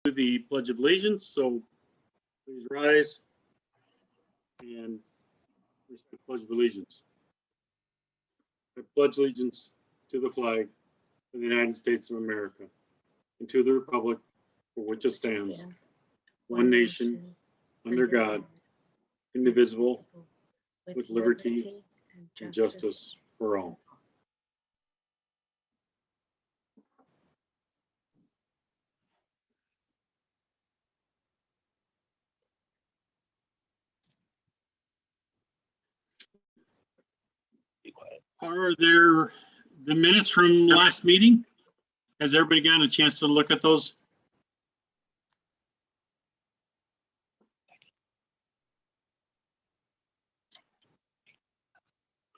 the Pledge of Allegiance, so please rise and recite the Pledge of Allegiance. I pledge allegiance to the flag of the United States of America and to the republic for which it stands, one nation, under God, indivisible, with liberty and justice for all. Are there the minutes from last meeting? Has everybody gotten a chance to look at those?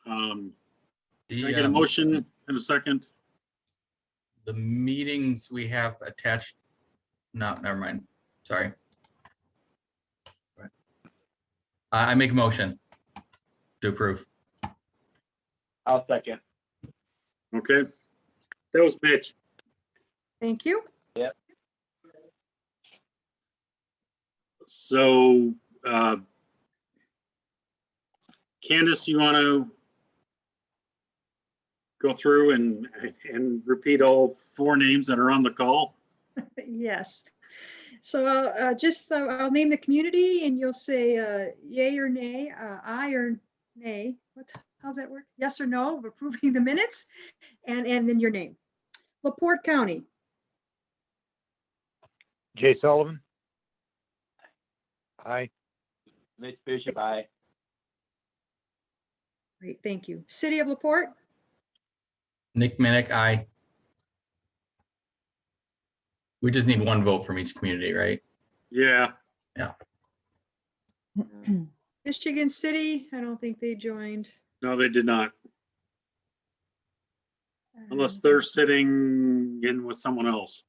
Can I get a motion in a second? The meetings we have attached, no, never mind. Sorry. I make a motion to approve. I'll second. Okay, that was Mitch. Thank you. Yep. So, Candace, you want to go through and repeat all four names that are on the call? Yes. So I'll name the community and you'll say yay or nay, aye or nay. How's that work? Yes or no of approving the minutes, and then your name. LaPorte County. Jay Sullivan. Aye. Mitch Bishop, aye. Great, thank you. City of LaPorte. Nick Minnick, aye. We just need one vote from each community, right? Yeah. Yeah. Michigan City, I don't think they joined. No, they did not, unless they're sitting in with someone else.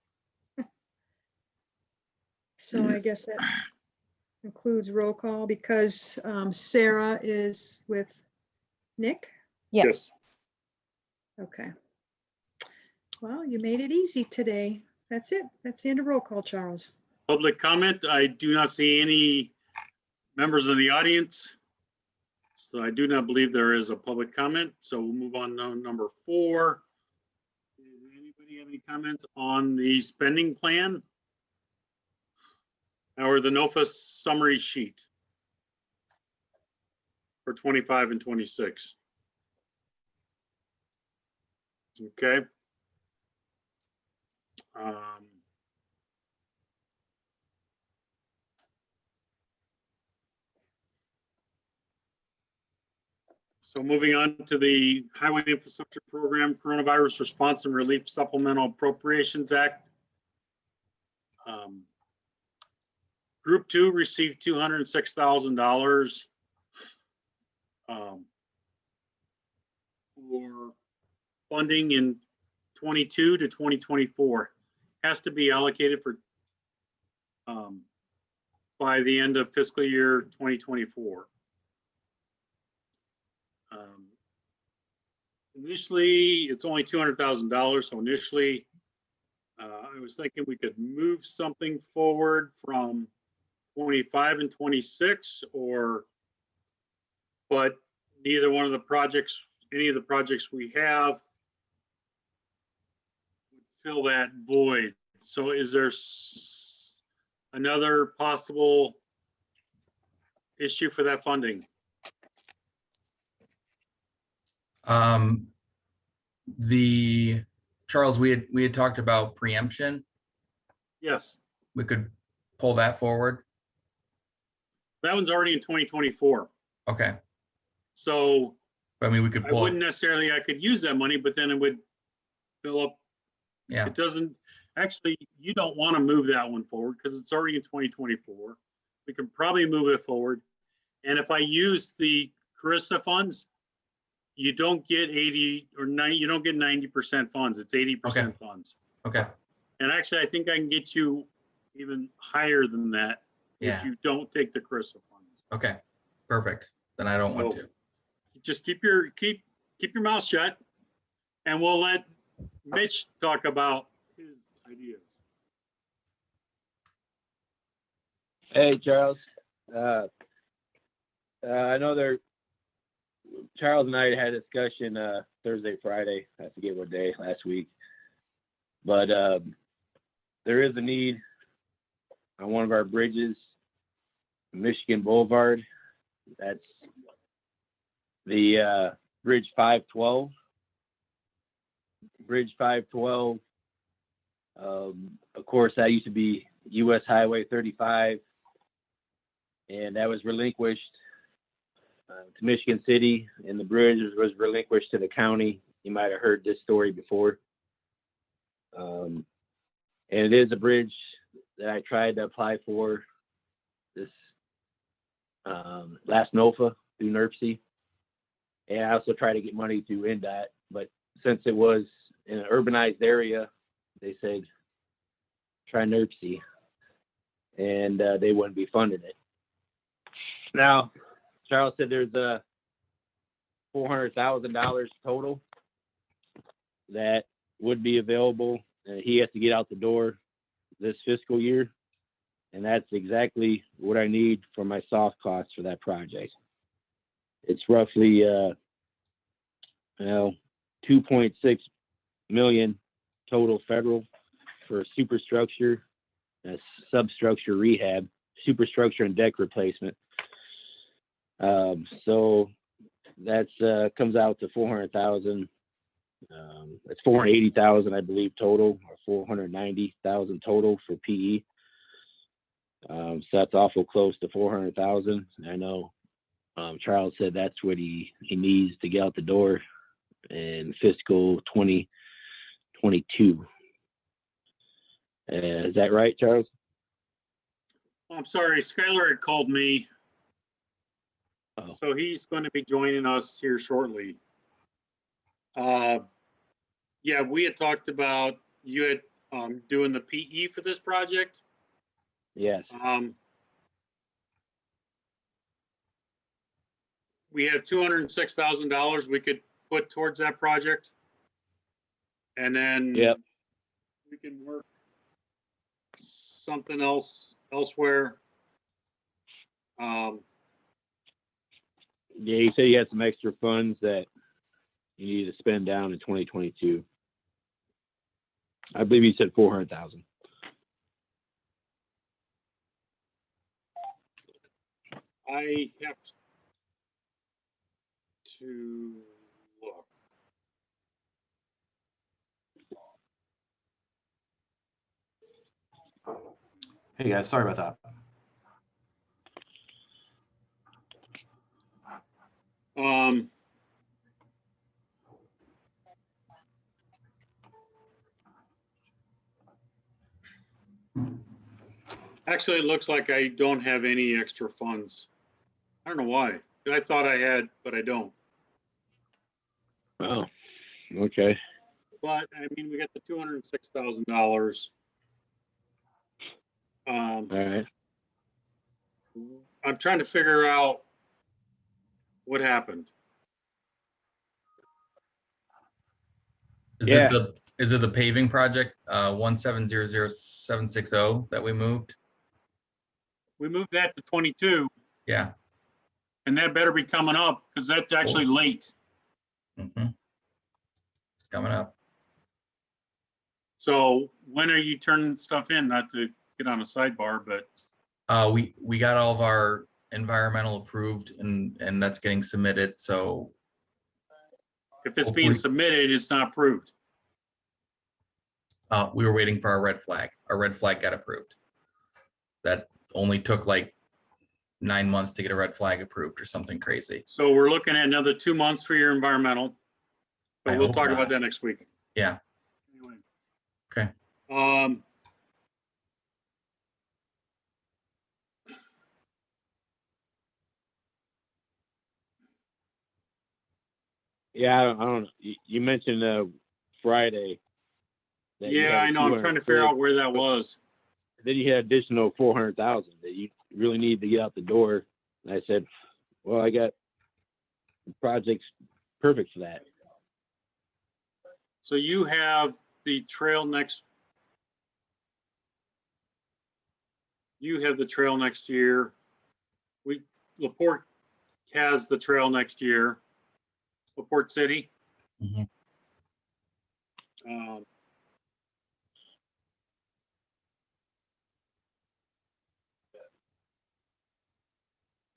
So I guess that includes roll call because Sarah is with Nick. Yes. Okay. Well, you made it easy today. That's it. That's the end of roll call, Charles. Public comment. I do not see any members of the audience. So I do not believe there is a public comment. So we'll move on to number 4. Does anybody have any comments on the spending plan or the NOFA summary sheet for 25 and 26? Okay. So moving on to the Highway Infrastructure Program Coronavirus Response and Relief Supplemental Appropriations Act. Group 2 received $206,000 for funding in 22 to 2024. Has to be allocated for by the end of fiscal year 2024. Initially, it's only $200,000. So initially, I was thinking we could move something forward from 25 and 26, but neither one of the projects, any of the projects we have, would fill that void. So is there another possible issue for that funding? Charles, we had talked about preemption. Yes. We could pull that forward. That one's already in 2024. Okay. So I mean, we could I pull wouldn't necessarily, I could use that money, but then it would fill up. Yeah. It doesn't, actually, you don't want to move that one forward because it's already in 2024. We can probably move it forward. And if I use the Carissa funds, you don't get 80 or 90, you don't get 90% funds. It's 80% funds. Okay. And actually, I think I can get you even higher than that if you don't take the Carissa funds. Okay. Perfect. Then I don't want to. Just keep your mouth shut, and we'll let Mitch talk about his ideas. Hey, Charles. I know Charles and I had a discussion Thursday, Friday, I forget what day, last week. But there is a need on one of our bridges, Michigan Boulevard. That's the Bridge 512. Bridge 512, of course, that used to be US Highway 35, and that was relinquished to Michigan City, and the bridge was relinquished to the county. You might have heard this story before. And it is a bridge that I tried to apply for this last NOFA through NERC. And I also tried to get money through NDOT, but since it was in an urbanized area, they said try NERC, and they wouldn't be funding it. Now, Charles said there's $400,000 total that would be available. He has to get out the door this fiscal year, and that's exactly what I need for my soft costs for that project. It's roughly, 2.6 million total federal for superstructure, substructure rehab, superstructure and deck replacement. So that's comes out to 400,000. That's 480,000, I believe, total, or 490,000 total for PE. So that's awful close to 400,000. I know Charles said that's what he needs to get out the door in fiscal 2022. Is that right, Charles? I'm sorry, Skylar had called me. Oh. So he's going to be joining us here shortly. Yeah, we had talked about you had doing the PE for this project. Yes. We have $206,000 we could put towards that project. And then Yep. we can work something else elsewhere. Yeah, he said he had some extra funds that you need to spend down in 2022. I believe he said 400,000. I have to look. Hey guys, sorry about that. Actually, it looks like I don't have any extra funds. I don't know why. I thought I had, but I don't. Oh, okay. But I mean, we got the $206,000. All right. I'm trying to figure out what happened. Yeah. Is it the paving project, 1700760 that we moved? We moved that to 22, Yeah. and that better be coming up because that's actually late. Mm-hmm. It's coming up. So when are you turning stuff in? Not to get on a sidebar, but We got all of our environmental approved and that's getting submitted. So if it's being hopefully- submitted, it's not approved. we were waiting for our red flag. Our red flag got approved. That only took like 9 months to get a red flag approved or something crazy. So we're looking at another 2 months for your environmental, but I we'll hope talk not. about that next week. Yeah. Anyway. Okay. Yeah, I don't know. You mentioned Friday. that you Yeah, had I know. I'm trying to figure out where that was. Then you had additional 400,000 that you really need to get out the door. And I said, well, I got projects perfect for that. So you have the trail next. you have the trail next year. LaPorte has the trail next year. LaPorte City. Mhm. Um,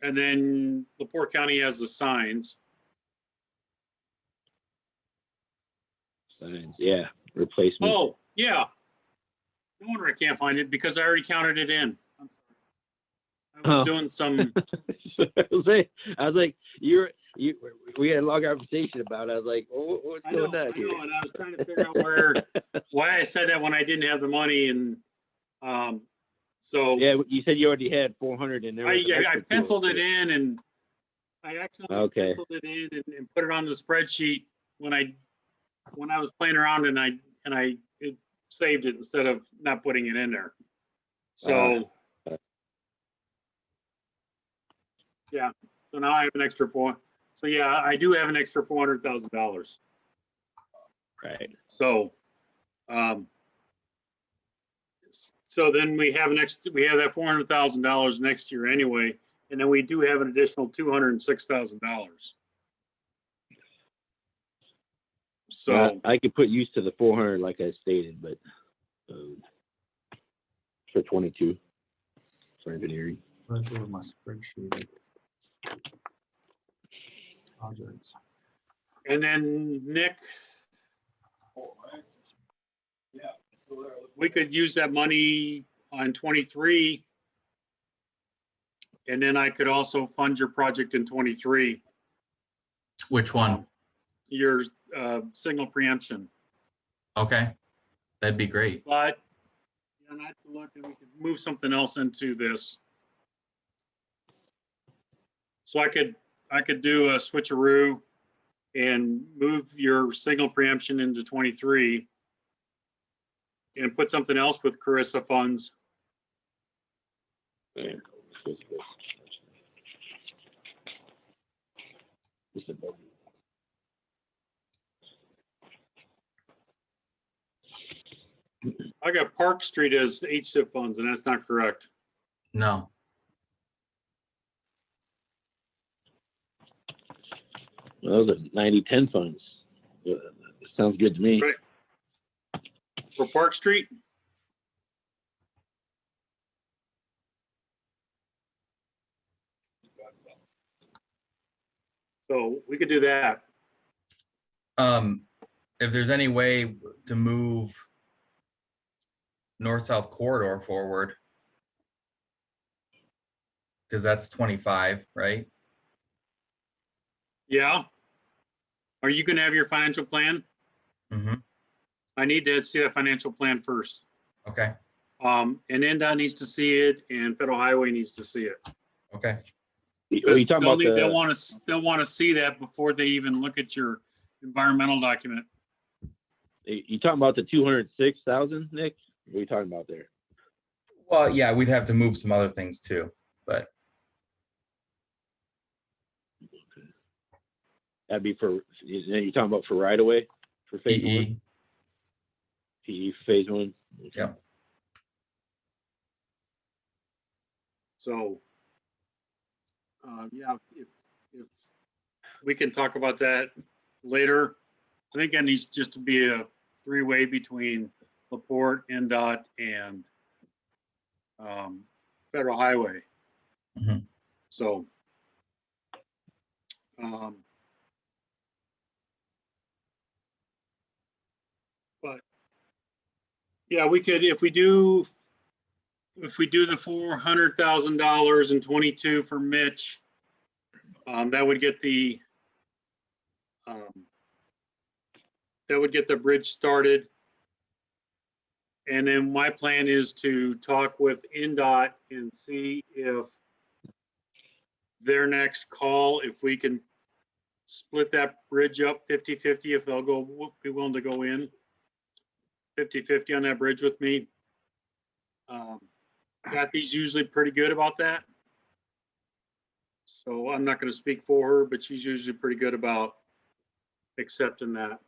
and then LaPorte County has the signs. Signs, yeah, replacement. Oh, yeah. No wonder I can't find it because I already counted it in. I'm sorry. I was Oh. doing some, I was like, we had a long conversation about it. I was like, oh, what's I know, going on here? and I was trying to figure out why I said that when I didn't have the money, and so Yeah, you said you already had 400 in there. I penciled it in, and I actually Okay. penciled it in and put it on the spreadsheet when I was playing around, and I saved it instead of not putting it in there. So yeah, so now I have an extra four. So yeah, I do have an extra $400,000. Right. So, so then we have that $400,000 next year anyway, and then we do have an additional $206,000. So I could put use to the 400 like I stated, but for 22 for engineering. Right there with my spreadsheet. Projects. and then Nick, we could use that money on 23, and then I could also fund your project in 23. Which one? Your signal preemption. Okay, that'd be great. But and I have to look, and we could move something else into this. So I could do a switcheroo and move your signal preemption into 23 and put something else with Carissa funds. I got Park Street as HTIP funds, and that's not correct. No, Those are 90-10 funds. Sounds good to me. Right. For Park Street? So we could do that. if there's any way to move north-south corridor forward, because that's 25, right? Yeah. Are you going to have your financial plan? Mm-hmm. I need to see that financial plan first. Okay. And NDOT needs to see it, and Federal Highway needs to see it. Okay. Are you talking about They'll want to see that before they even look at your environmental document. you talking about the 206,000, Nick? What are you talking about there? Well, yeah, we'd have to move some other things too, but That'd be for, you're talking about for right away for phase one? PE. PE for phase one? Okay. Yep. So, yeah, if we can talk about that later. I think that needs just to be a three-way between LaPorte, NDOT, and Federal Highway. Mhm. So, but yeah, we could, if we do the $400,000 in 22 for Mitch, that would get the bridge started. And then my plan is to talk with NDOT and see if their next call, if we can split that bridge up 50-50, if they'll be willing to go in 50-50 on that bridge with me. Kathy's usually pretty good about that. So I'm not going to speak for her, but she's usually pretty good about accepting that.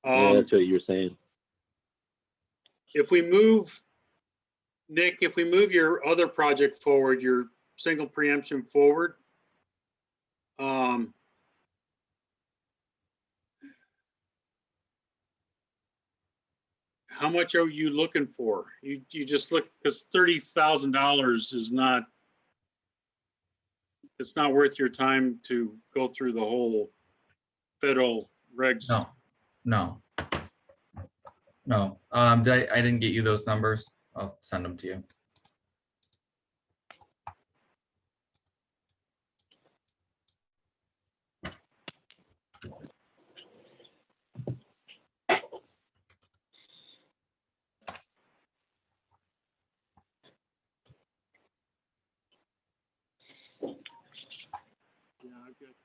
Yeah, that's what you were saying. If we move Nick, if we move your other project forward, your single preemption forward, how much are you looking for? You just look, because $30,000 is not, it's not worth your time to go through the whole federal regs. No. I didn't get you those numbers. I'll send them to you. Yeah, I've got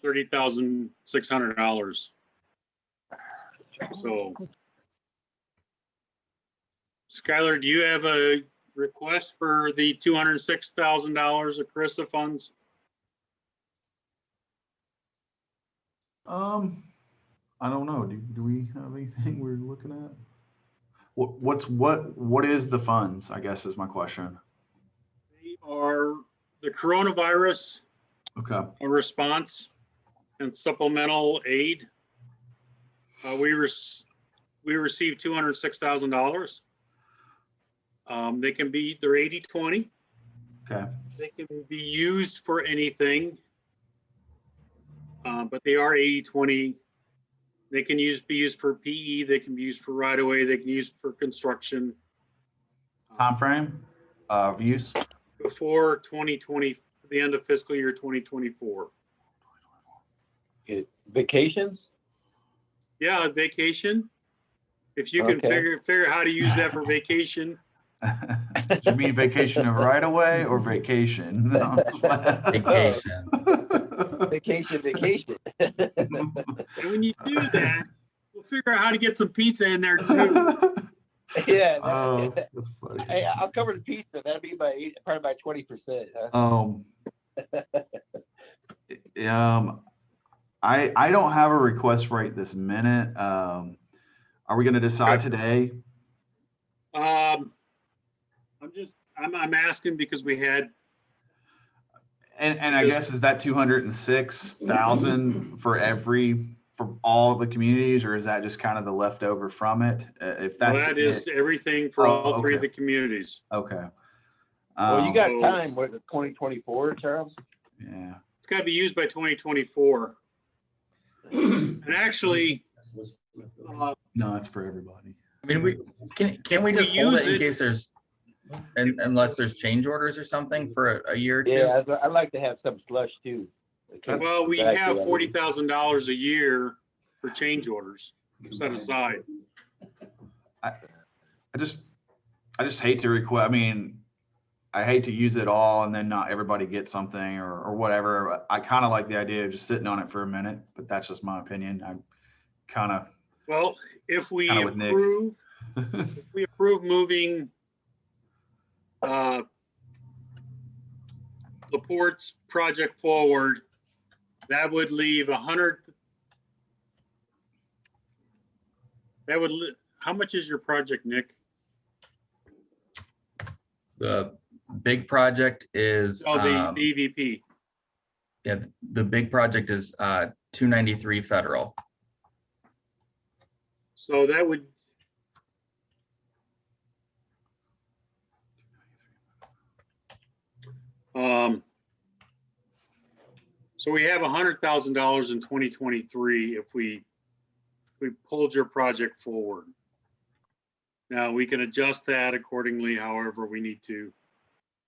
$30,600. So, Skylar, do you have a request for the $206,000 of CRISA funds? I don't know. Do we have anything we're looking at? What is the funds, I guess is my question. They are the coronavirus Okay. response and supplemental aid. We received $206,000. They're 80/20. Okay. They can be used for anything, but they are 80/20. They can be used for PE. They can be used for right away. They can be used for construction. Time frame of use? Before 2020, the end of fiscal year 2024. Okay. Vacations? Yeah, vacation. If you can Okay. figure how to use that for vacation. Do you mean vacation of right away or vacation? Vacation. Vacation. And when you do that, we'll figure out how to get some pizza in there too. Yeah. Oh, that's funny. Hey, I'll cover the pizza. That'll be probably by 20%. Huh? I don't have a request right this minute. Are we going to decide today? I'm asking because we had. And I guess is that 206,000 for all the communities, or is that just kind of the leftover from it? If that's That is everything for all three of the communities. Okay. Well, you got time. What, 2024, Charles? Yeah. It's got to be used by 2024. And actually, No, it's for everybody. I mean, can we just hold it in case there's, unless there's change orders or something for a year or two? Yeah, I'd like to have some slush too. well, we have $40,000 a year for change orders set aside. I just hate to request. I mean, I hate to use it all and then not everybody gets something or whatever. I kind of like the idea of just sitting on it for a minute, but that's just my opinion. I'm kind of. Well, if we with Nick. approve moving LaPorte's project forward, that would leave 100. How much is your project, Nick? The big project is the EVP. Yeah, the big project is 293 federal. So that would. So we have $100,000 in 2023 if we pulled your project forward. Now we can adjust that accordingly, however we need to.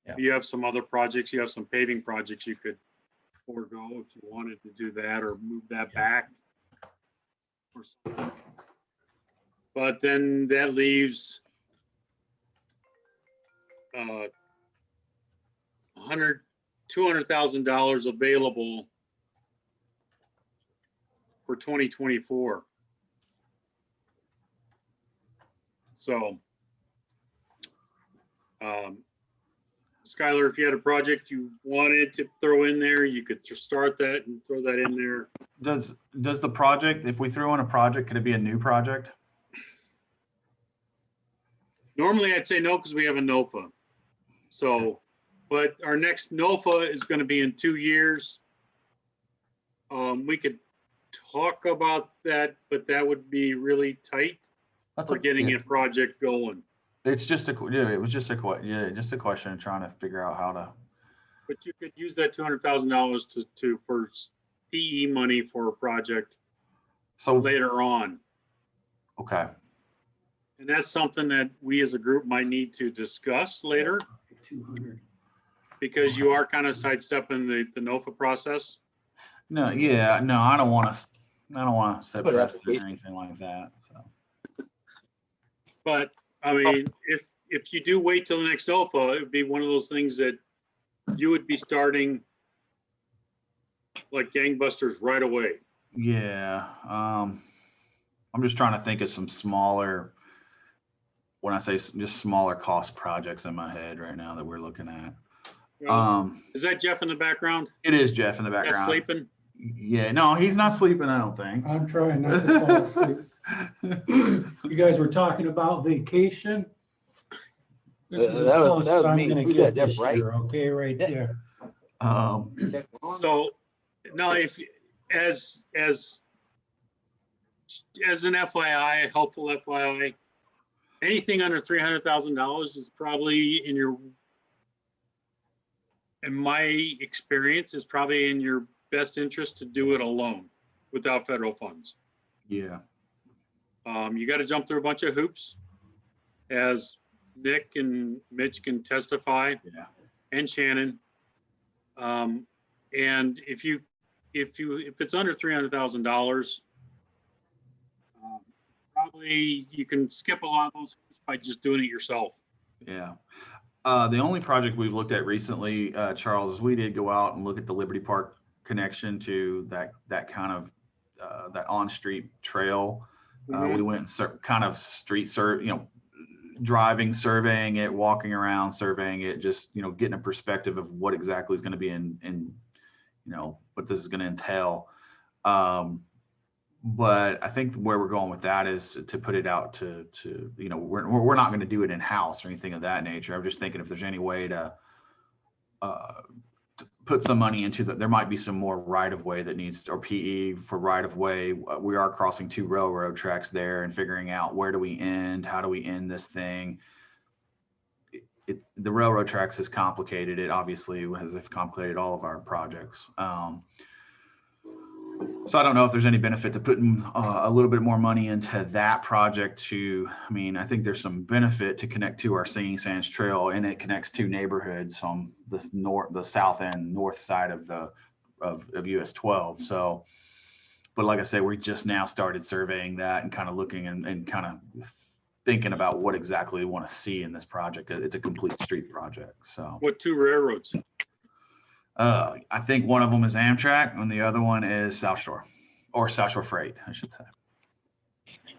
Yeah. You have some other projects, you have some paving projects you could forego if you wanted to do that or move that back. But then that leaves $200,000 available for 2024. So, Skylar, if you had a project you wanted to throw in there, you could start that and throw that in there. Does the project, if we throw in a project, could it be a new project? Normally I'd say no because we have a NOFA. So, but our next NOFA is going to be in 2 years. We could talk about that, but that would be really tight for getting a project going. It's just it was just a question of trying to figure out how to. But you could use that $200,000 for PE money for a project So later on. okay. And that's something that we as a group might need to discuss later. 200. Because you are kind of sidestepping the NOFA process. No, yeah, no, I don't want to set Put it precedent or application. anything like that. So But I mean, if you do wait till the next NOFA, it would be one of those things that you would be starting like gangbusters right away. yeah, I'm just trying to think of some smaller. When I say just smaller cost projects in my head right now that we're looking at. Is that Jeff in the background? It is Jeff in the That's background. sleeping? Yeah, no, he's not sleeping, I don't think. I'm trying not to fall asleep. You guys were talking about vacation. This is as That was- close that was as I'm me. gonna Who's get that, this Jeff Wright? year, okay, right Yeah. there. So no, if as an FYI, helpful FYI, anything under $300,000 is probably in my experience, is probably in your best interest to do it alone without federal funds. Yeah, You got to jump through a bunch of hoops, as Nick and Mitch can testify, yeah, and Shannon. And if it's under $300,000, probably you can skip a lot of those hoops by just doing it yourself. yeah. The only project we've looked at recently, Charles, is we did go out and look at the Liberty Park connection to that kind of that on-street trail. We went and kind of driving, surveying it, walking around, surveying it, just getting a perspective of what exactly is going to be in what this is going to entail. But I think where we're going with that is to put it out to we're not going to do it in house or anything of that nature. I'm just thinking if there's any way to put some money into that. There might be some more right of way that needs, or PE for right of way. We are crossing 2 railroad tracks there and figuring out where do we end, how do we end this thing. The railroad tracks has complicated it, obviously, as if complicated all of our projects. So I don't know if there's any benefit to putting a little bit more money into that project I think there's some benefit to connect to our Singing Sands Trail, and it connects 2 neighborhoods on the south and north side of US 12. So, but like I said, we just now started surveying that and kind of looking and kind of thinking about what exactly we want to see in this project. It's a complete street project. So What 2 railroads? I think one of them is Amtrak and the other one is South Shore, or South Shore Freight, I should say.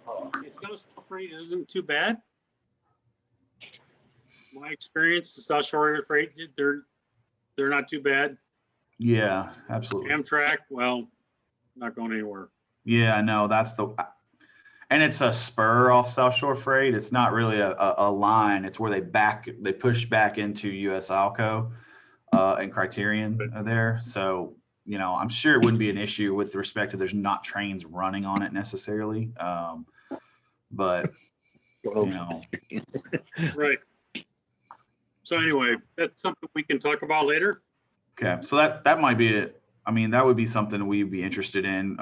South Shore Freight isn't too bad. My experience, the South Shore Freight, they're not too bad. Yeah, absolutely. Amtrak, well, not going anywhere. Yeah, no, and it's a spur off South Shore Freight. It's not really a line. It's where they push back into US Alco and Criterion there. So, I'm sure it wouldn't be an issue with respect to there's not trains running on it necessarily. But, Right. So anyway, that's something we can talk about later. okay. So that might be it. That would be something we'd be interested in.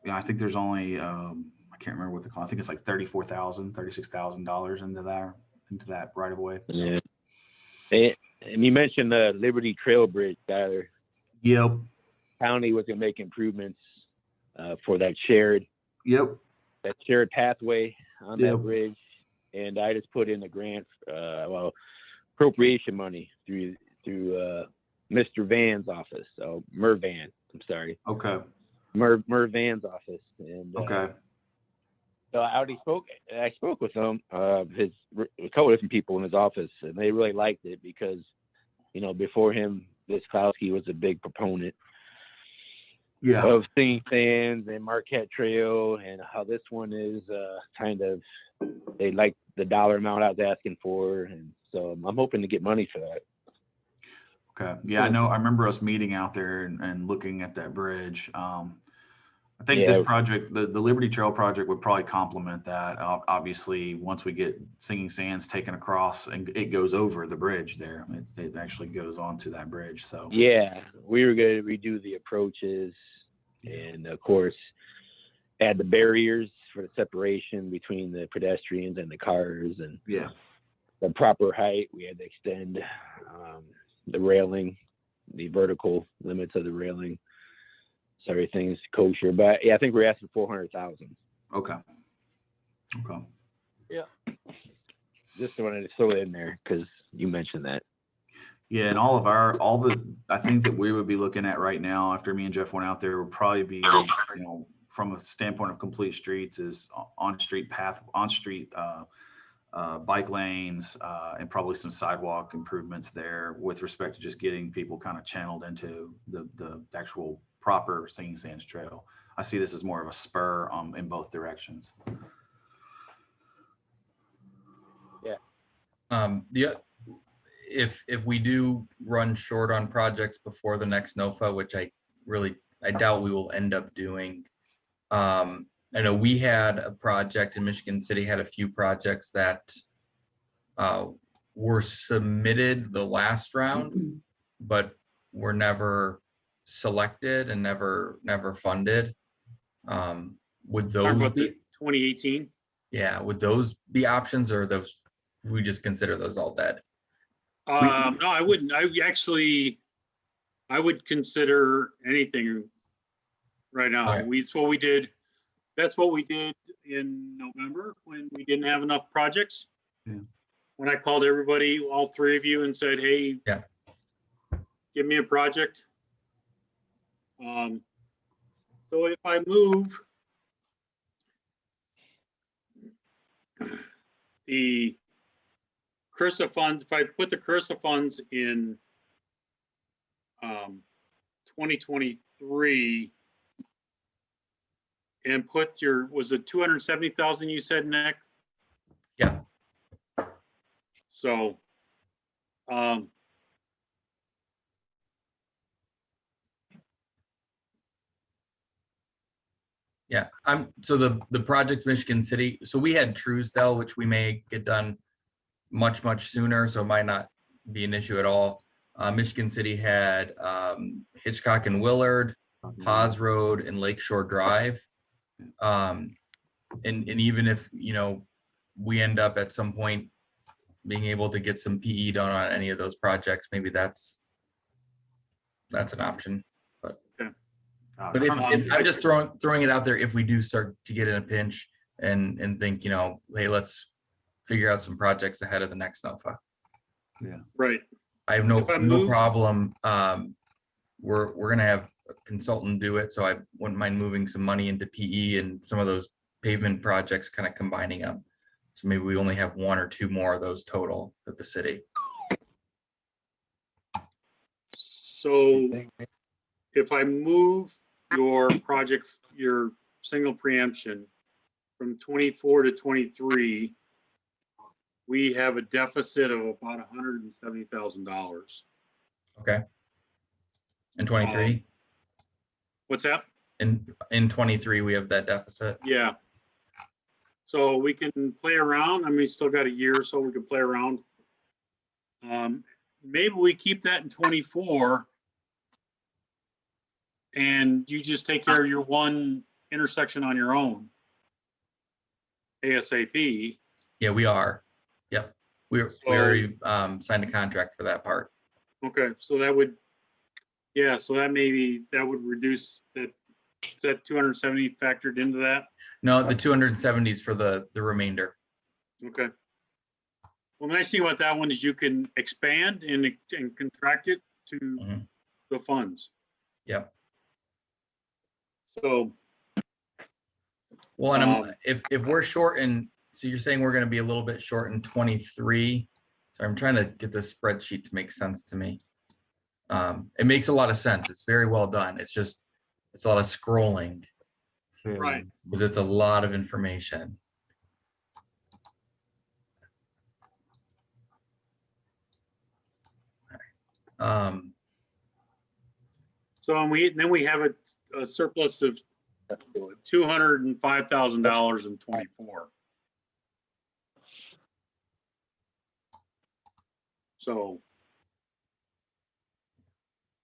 I think there's only, I can't remember what the cost. I think it's like $36,000 into that right of way. Yeah. And you mentioned the Liberty Trail Bridge, Tyler. Yep. County was going to make improvements for that shared pathway on that bridge. And I just put in a grant, appropriation money through Mr. Van's office. So Mervan, I'm sorry. Okay. Mervan's office. And Okay. so I spoke with him, a couple of different people in his office, and they really liked it because, before him, Visklowski was a big proponent of Singing Sands and Marquette Trail, and how this one is kind of they liked the dollar amount I was asking for, and so I'm hoping to get money for that. Okay. Yeah, I know. I remember us meeting out there and looking at that bridge. I think Yeah. this project, the Liberty Trail project, would probably complement that. Obviously, once we get Singing Sands taken across and it goes over the bridge there, it actually goes onto that bridge. So Yeah, we were going to redo the approaches, and of course, add the barriers for the separation between the pedestrians and the cars, and yeah, the proper height. We had to extend the railing, the vertical limits of the railing, so everything's kosher. But yeah, I think we're asking 400,000. okay, okay. Just wanted to throw it in there because you mentioned that. Yeah, and I think that we would be looking at right now after me and Jeff went out there would probably be, from a standpoint of complete streets, is on-street bike lanes, and probably some sidewalk improvements there with respect to just getting people kind of channeled into the actual proper Singing Sands Trail. I see this as more of a spur in both directions. If we do run short on projects before the next NOFA, which I doubt we will end up doing. I know we had a project in Michigan City, had a few projects that were submitted the last round, but were never selected and never funded. Would Talking those about the be, 2018. yeah, would those be options, or those, we just consider those all dead? No, I wouldn't. I would consider anything right now. Okay. That's what we did in November when we didn't have enough projects. Yeah. When I called everybody, all three of you, and said, hey, Yeah. give me a project. So if I move the CRRSA funds, if I put the CRRSA funds in 2023 and put was it 270,000 you said, Nick? Yeah. So, Yeah, so the project Michigan City, so we had Truesdale, which we may get done much sooner, so it might not be an issue at all. Michigan City had Hitchcock and Willard, Haas Road, and Lakeshore Drive. And even if, we end up at some point being able to get some PE done on any of those projects, maybe that's an option. But if I'm just throwing it out there, if we do start to get in a pinch and think, hey, let's figure out some projects ahead of the next NOFA. Yeah. right. I have no problem. We're gonna have a consultant do it, so I wouldn't mind moving some money into PE and some of those pavement projects, kind of combining them. So maybe we only have one or two more of those total at the city. So if I move your project, your single preemption from 24 to 23, we have a deficit of about $170,000. Okay. In 23? What's that? In 23, we have that deficit. Yeah. So we can play around. I mean, still got a year, so we can play around. Maybe we keep that in 24, and you just take care of your one intersection on your own, ASAP. Yeah, we are. Yep. We already signed a contract for that part. Okay, so that would, yeah, so that would reduce that. Is that 270 factored into that? No, the 270 is for the remainder. Okay. Well, the nice thing about that one is you can expand and contract it to the funds. Yep. So. Well, and if we're short so you're saying we're going to be a little bit short in 23. So I'm trying to get this spreadsheet to make sense to me. It makes a lot of sense. It's very well done. It's a lot of scrolling. Right. Because it's a lot of information. So and then we have a surplus of That's good. $205,000 in '24. So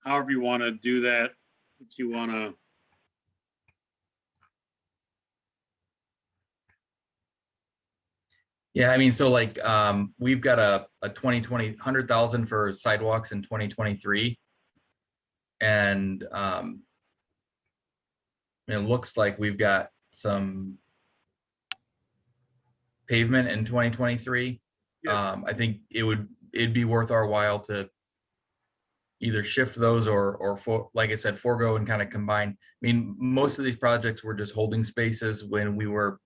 however you want to do that, if you want to. Yeah, I mean, so like, we've got a 100,000 for sidewalks in 2023. And it looks like we've got some pavement in 2023. Yeah. I think it'd be worth our while to either shift those or like I said, forego and kind of combine. I mean, most of these projects were just holding spaces when we were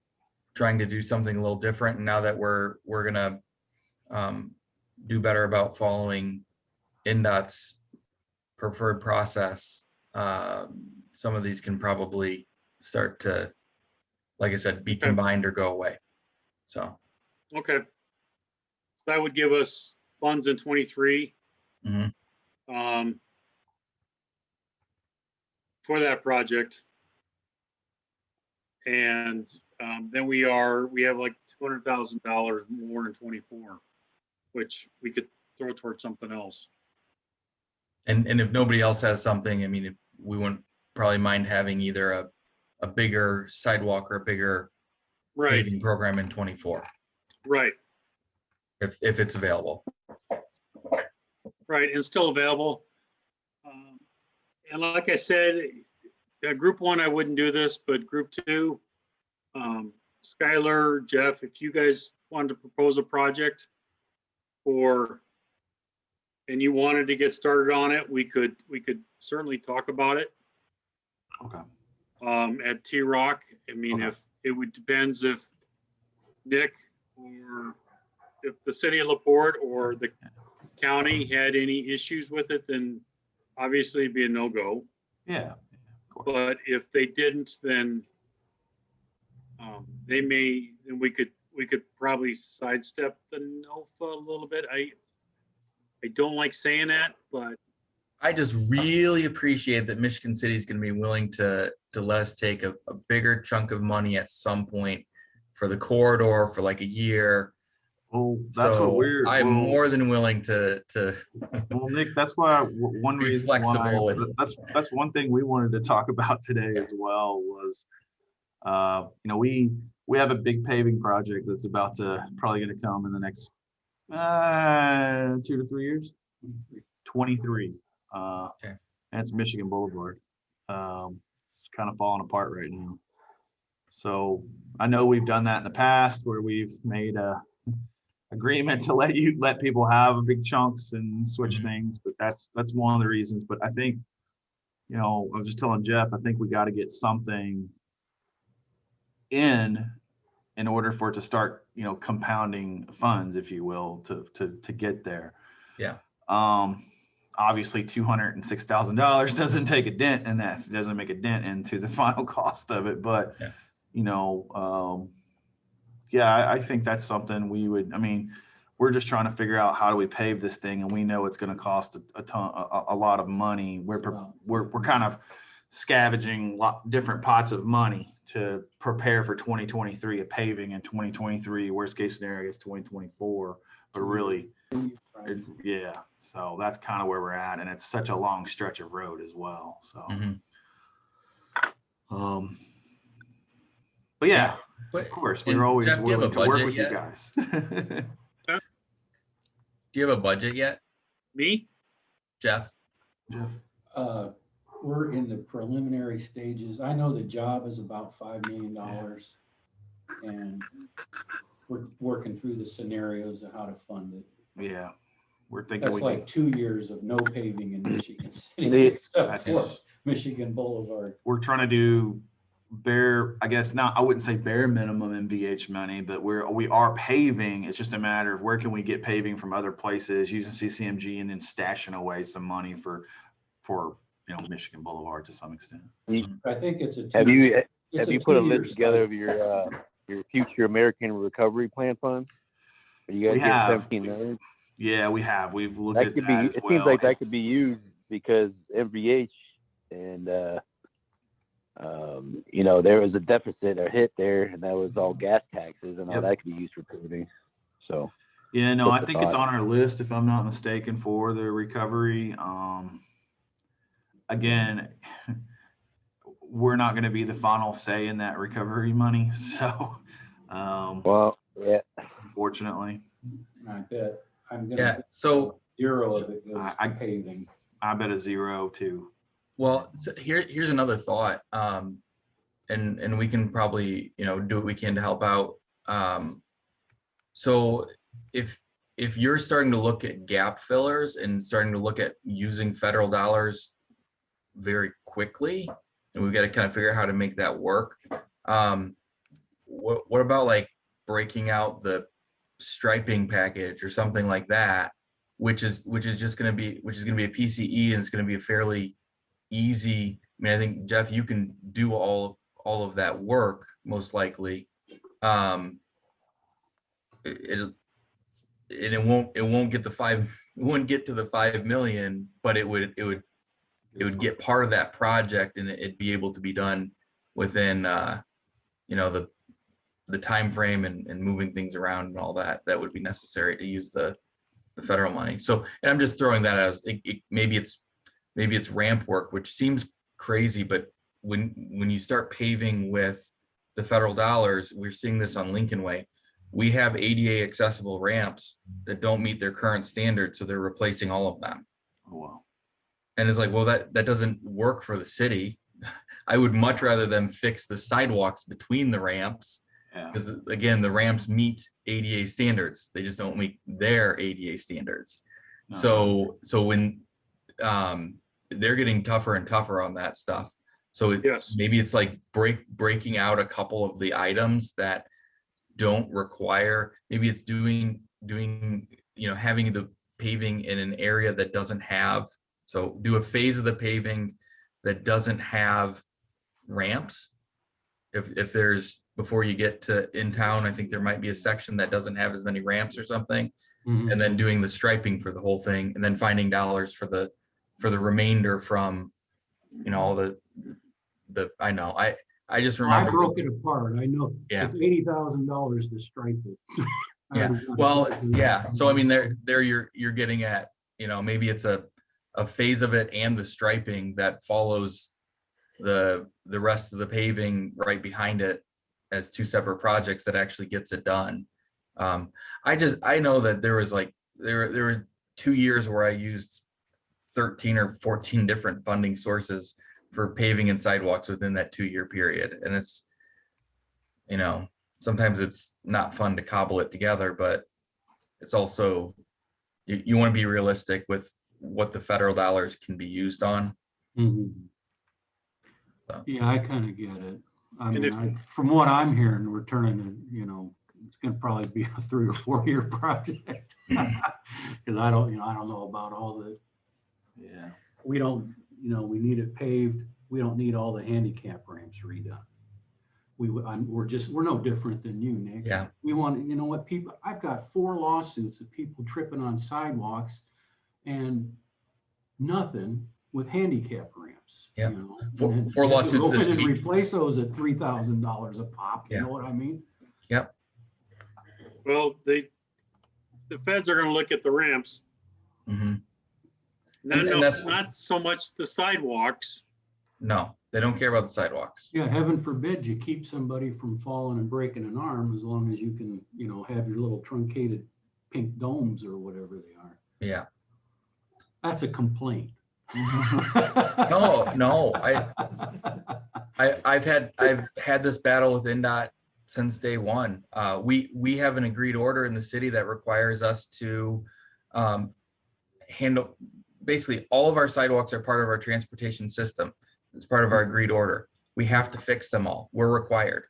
trying to do something a little different. And now that we're gonna do better about following NDOT's preferred process, some of these can probably start to, like I said, be combined or go away. So. Okay. So that would give us funds in '23. Mhm. For that project. And then we have like $200,000 more in '24, which we could throw towards something else. And if nobody else has something, I mean, we wouldn't probably mind having either a bigger sidewalk or a bigger Right, paving program in '24, right, if it's available. right, and still available. And like I said, group one, I wouldn't do this, but group two, Skylar, Jeff, if you guys wanted to propose a project and you wanted to get started on it, we could certainly talk about it. Okay. At T-Rock. I mean, Okay. if it would depends if Nick or if the city of LaPorte or the county had any issues with it, then obviously it'd be a no-go. Yeah. But if they didn't, then then we could probably sidestep the NOFA a little bit. I don't like saying that, but I just really appreciate that Michigan City is going to be willing to let us take a bigger chunk of money at some point for the corridor for like a year. Well, that's So what we're. I'm well, more than willing to Well, Nick, that's why one be reason flexible why and- that's one thing we wanted to talk about today Yeah. as well was, we have a big paving project that's about to probably going to come in the next 2 to 3 years. 23. Okay. And it's Michigan Boulevard. It's kind of falling apart right now. So I know we've done that in the past where we've made a agreement to let people have big chunks and switch Mhm. things, but that's one of the reasons. But I think, I was just telling Jeff, I think we got to get something in order for it to start, compounding funds, if you will, to get there. Yeah. Obviously $206,000 doesn't take a dent in that, doesn't make a dent into the final cost of it, but Yeah. I think that's something we would, we're just trying to figure out how do we pave this thing, and we know it's going to cost a lot of money. We're kind of scavenging different pots of money to prepare for 2023 of paving, and 2023 worst case scenario is 2024, but really, so that's kind of where we're at, and it's such a long stretch of road as well. So, but yeah. But Of course, and we're always Jeff, do you have willing a to work budget with you yet? guys. Do you have a budget yet, me, Jeff? Jeff? We're in the preliminary stages. I know the job is about $5 million. And we're working through the scenarios of how to fund it. Yeah, we're thinking That's we like can, 2 years of no paving in Michigan City, Yeah. except for Michigan Boulevard. we're trying to do I guess not, I wouldn't say bare minimum MVH money, but we are paving. It's just a matter of where can we get paving from other places using CCMG and then stashing away some money for Michigan Boulevard to some extent. I think it's a Have you put a 2-year list together study. of your future American Recovery Plan fund? Are you guys We getting have. 17 million? Yeah, we have. We've looked That at could that be. as It well. seems like that could be used because MVH and you know, there was a deficit or hit there, and that was all gas taxes and all Yep. that could be used for paving. So Yeah, no, Just I a think it's thought. on our list, if I'm not mistaken, for the recovery. Again, we're not gonna be the final say in that recovery money, so, well, yeah. unfortunately, I bet, I'm Yeah, gonna, so, 0 of it goes I- to paving. I bet a 0 too. well, so here's another thought. And we can probably, do what we can to help out. So if you're starting to look at gap fillers and starting to look at using federal dollars very quickly, and we've got to kind of figure out how to make that work. What about like breaking out the striping package or something like that, which is just going to be a PCE, and it's going to be a fairly easy. I mean, I think Jeff, you can do all of that work most likely. It won't get it wouldn't get to the 5 million, but it would get part of that project, and it'd be able to be done within the time frame and moving things around and all that would be necessary to use the federal money. So, and I'm just throwing that as maybe it's ramp work, which seems crazy, but when you start paving with the federal dollars, we're seeing this on Lincoln Way. We have ADA accessible ramps that don't meet their current standards, so they're replacing all of them. Oh, wow. And it's like, well, that doesn't work for the city. I would much rather them fix the sidewalks between the ramps, Yeah. because again, the ramps meet ADA standards. They just don't meet their ADA standards. No. So when they're getting tougher and tougher on that stuff. So Yes. maybe it's like breaking out a couple of the items that don't require, maybe it's doing having the paving in an area that doesn't have, so do a phase of the paving that doesn't have ramps. If there's, before you get to in town, I think there might be a section that doesn't have as many ramps or something, Mhm. and then doing the striping for the whole thing, and then finding dollars for the remainder from all the I just Well, I remember. broke it apart, I know. Yeah. It's $80,000 to stripe it. Yeah, well, yeah, so I mean, there you're getting at, maybe it's a phase of it and the striping that follows the rest of the paving right behind it as two separate projects that actually gets it done. I know that there was like, there were 2 years where I used 13 or 14 different funding sources for paving and sidewalks within that 2-year period. And it's, sometimes it's not fun to cobble it together, but it's also, you want to be realistic with what the federal dollars can be used on. Mhm. So. Yeah, I kind of get it. I And mean, from what I'm hearing, we're turning to, it's gonna probably be a 3 or 4 year project. Cause I don't know about all the, Yeah. we don't, we need it paved. We don't need all the handicap ramps redone. We're no different than you, Nick. Yeah. We want, I've got 4 lawsuits of people tripping on sidewalks and nothing with handicap ramps. Yeah. And 4 then lawsuits go this in and week. replace those at $3,000 a pop. You Yeah. know what I mean? Yep. Well, the feds are gonna look at the ramps, Mhm. not, And that's- not so much the sidewalks. No, they don't care about the sidewalks. Yeah, heaven forbid you keep somebody from falling and breaking an arm, as long as you can, have your little truncated pink domes or whatever they are. Yeah. That's a complaint. No, I've had this battle with NDOT since day one. We have an agreed order in the city that requires us to handle, basically all of our sidewalks are part of our transportation system. It's part of our agreed order. We have to fix them all. We're required.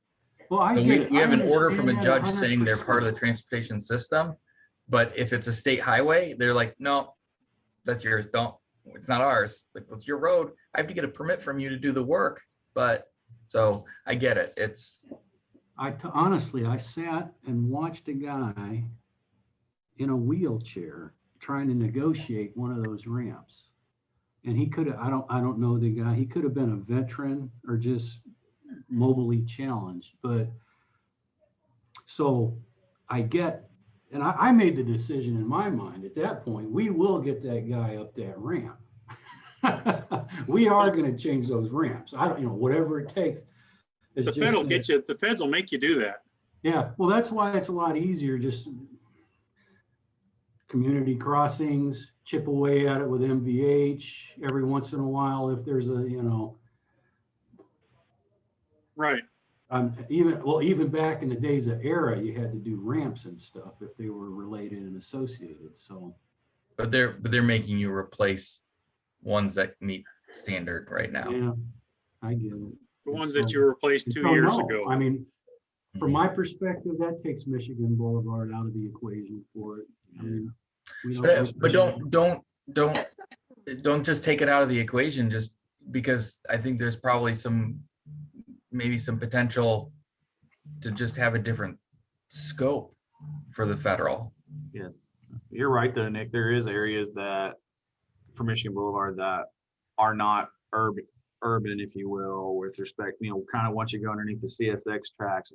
Well, So we have an order from a understand that judge saying they're part of the 100%. transportation system. But if it's a state highway, they're like, no, that's yours. It's not ours. Like, it's your road. I have to get a permit from you to do the work. But so I get it. Honestly, I sat and watched a guy in a wheelchair trying to negotiate one of those ramps. And he could have, I don't know the guy, he could have been a veteran or just mobily challenged, but so I get, and I made the decision in my mind at that point, we will get that guy up that ramp. We are going to change those ramps. I don't, whatever it takes. The Fed will get you, the feds will make you do that. Yeah, well, that's why it's a lot easier, just community crossings, chip away at it with MVH every once in a while if there's a, Right. even back in the days of ERA, you had to do ramps and stuff if they were related and associated, so. But they're making you replace ones that meet standard right now. Yeah, I get it. The ones So- that you replaced 2 so years no, ago. I mean, from my perspective, that takes Michigan Boulevard out of the equation for it. I mean, we But don't just take it out of the equation just because I think there's probably maybe some potential to just have a different scope for the federal. You're right though, Nick. There is areas that for Michigan Boulevard that are not urban, if you will, with respect, kind of once you go underneath the CSX tracks,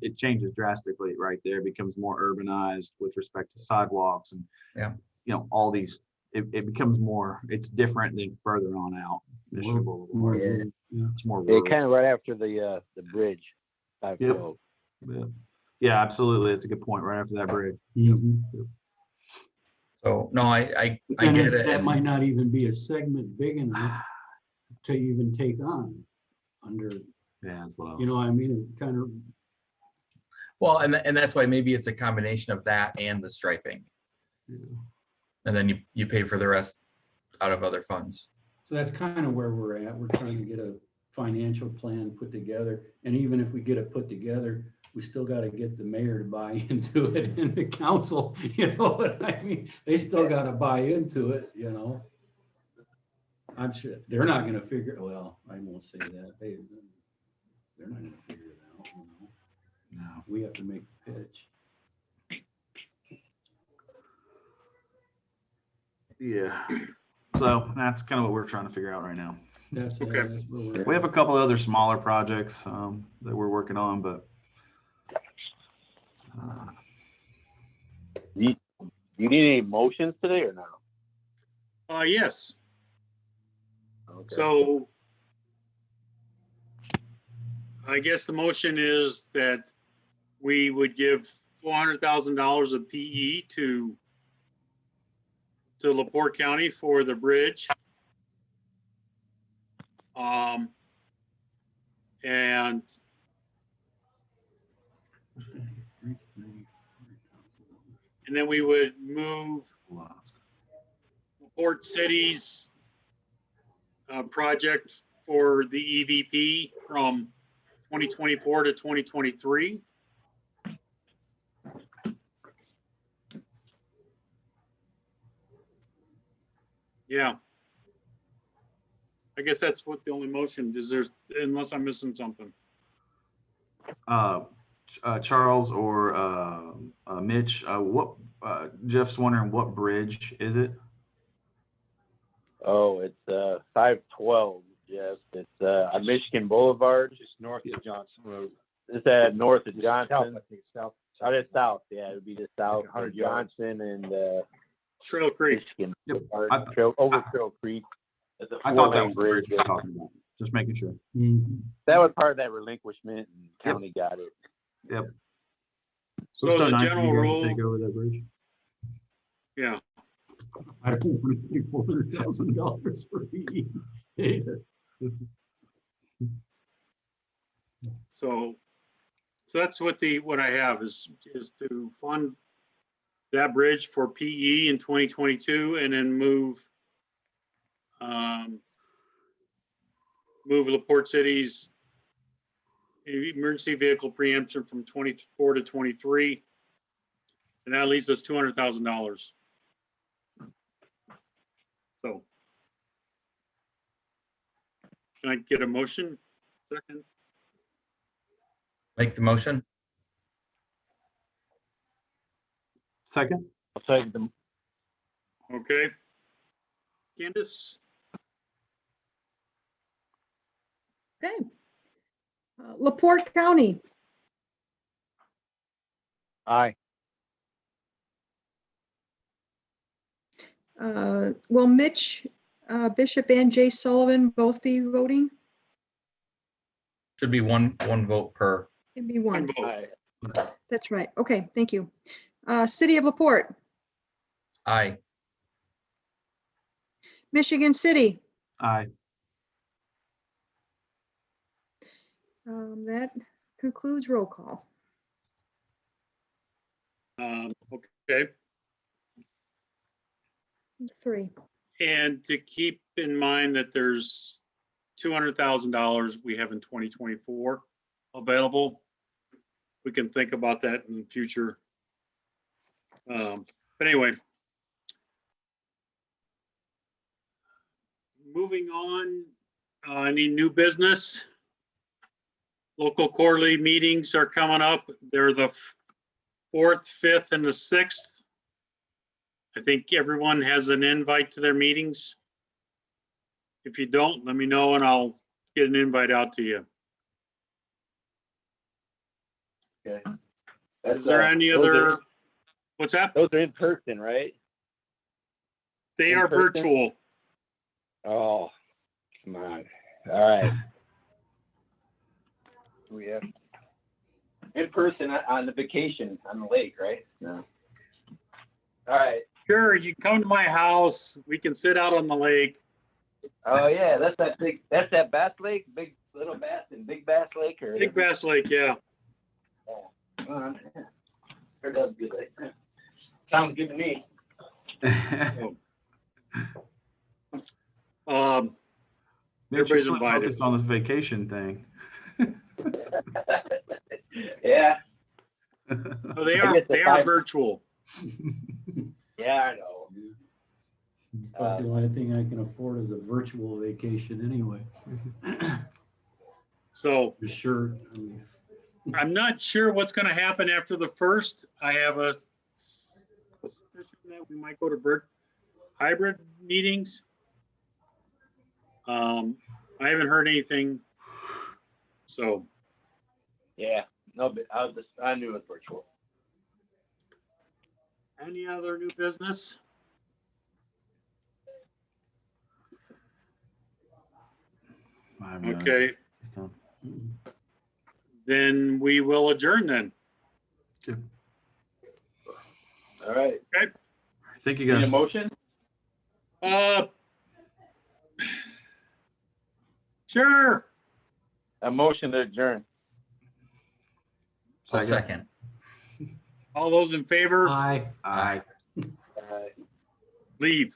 it changes drastically right there. It becomes more urbanized with respect to sidewalks and all these. It becomes more. It's different than further on out. Michigan Boulevard. It's more rural. kind of right after the bridge. 512. Yeah, absolutely. It's a good point. Right after that bridge. Mhm. So no, I And get it. that and- might not even be a segment big enough to even take on under, Yeah, as well. what I mean? It kind of, Well, and that's why maybe it's a combination of that and the striping. And then you pay for the rest out of other funds. so that's kind of where we're at. We're trying to get a financial plan put together. And even if we get it put together, we still got to get the mayor to buy into it and the council, you know what I mean? They still got to buy into it, I'm sure they're not going to figure, well, I won't say that. They're not going to figure it out, No. We have to make the pitch. Yeah. So that's kind of what we're trying to figure out right now. That's Okay. that's where we're We at. have a couple other smaller projects that we're working on, but You need any motions today or no? Yes. Okay. So I guess the motion is that we would give $400,000 of PE to LaPorte County for the bridge. And then we would move LaPorte City's project for the EVP from 2024 to 2023. Yeah. I guess that's what the only motion is there, unless I'm missing something. Charles or Mitch, Jeff's wondering what bridge is it? Oh, it's 512. Yes, it's on Michigan Boulevard, just north of Johnson Road. It's north of Johnson. South. Oh, it's south. Yeah, it would be the south of Johnson and Trail Creek. Michigan Yep. Boulevard, over Trail Creek. It's a I thought that four-lane was the bridge bridge. we were talking about. Just making sure. Mhm. That was part of that relinquishment, and county got it. Yep. So It's as a nice of general you guys to rule, take over that bridge. yeah. I don't want to pay $400,000 for PE. So that's what I have is to fund that bridge for PE in 2022 and then move LaPorte City's emergency vehicle preemption from 24 to 23. And that leaves us $200,000. So can I get a motion? Second. Make the motion. Second? I'll second them. Okay. Candace? Okay. LaPorte County, Aye. will Mitch Bishop and Jay Sullivan both be voting? Should be one vote per. It'd be one. Vote. Aye. That's right. Okay, thank you. City of LaPorte, Aye. Michigan City. Aye. That concludes roll call. Okay. 3. And to keep in mind that there's $200,000 we have in 2024 available. We can think about that in the future. But anyway. Moving on, any new business? Local quarterly meetings are coming up. They're the 4th, 5th, and the 6th. I think everyone has an invite to their meetings. If you don't, let me know and I'll get an invite out to you. Okay. Is there any those other, what's that? Those are in person, right? They in are person? virtual. Oh, come on. All right. We have in person on the vacation on the lake, right? No. All right. Sure, you come to my house. We can sit out on the lake. Oh yeah, that's that Bass Lake, big little Bass and Big Bass Lake, or Big Bass Lake, yeah. Heard that was good. Lake. Sounds good to me. Mitch, Everybody's you're so invited. focused on this vacation thing. Yeah, Oh, they I are, get the they are five- virtual. yeah, I know. But the only thing I can afford is a virtual vacation anyway. So For sure. I mean, I'm not sure what's going to happen after the 1st. I have a suspicion that we might go to hybrid meetings. I haven't heard anything. So Yeah, no, but I knew it was virtual. any other new business? Okay, then we will adjourn then. All right. Thank you Need a guys. motion? Sure. A motion to adjourn. I'll second. All those in favor, Aye. Aye. leave.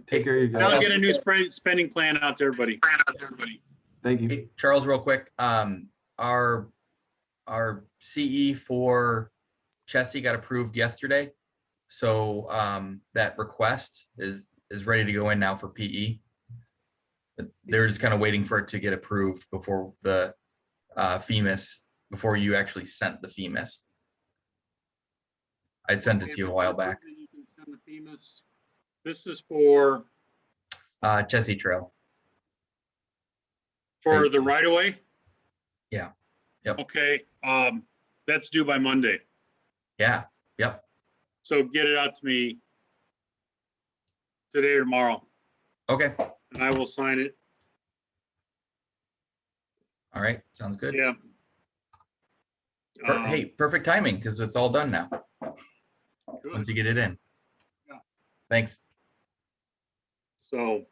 Take care of you And I'll guys. get a new spending plan out to everybody. Thank you. Hey, Charles, real quick, our CE for Chessie got approved yesterday. So that request is ready to go in now for PE. But they're just kind of waiting for it to get approved before the FEMAS, before you actually sent the FEMAS. I'd sent it to you a while back. You can send the FEMAS. This is for Chessie Trail. the right of way. Yeah. Yep. Okay. That's due by Monday. Yeah. Yep. So get it out to me today or tomorrow, Okay. and I will sign it. All right. Sounds good. Yeah. Hey, perfect timing because it's all done now. Good. Once you get it in. Yeah. Thanks. So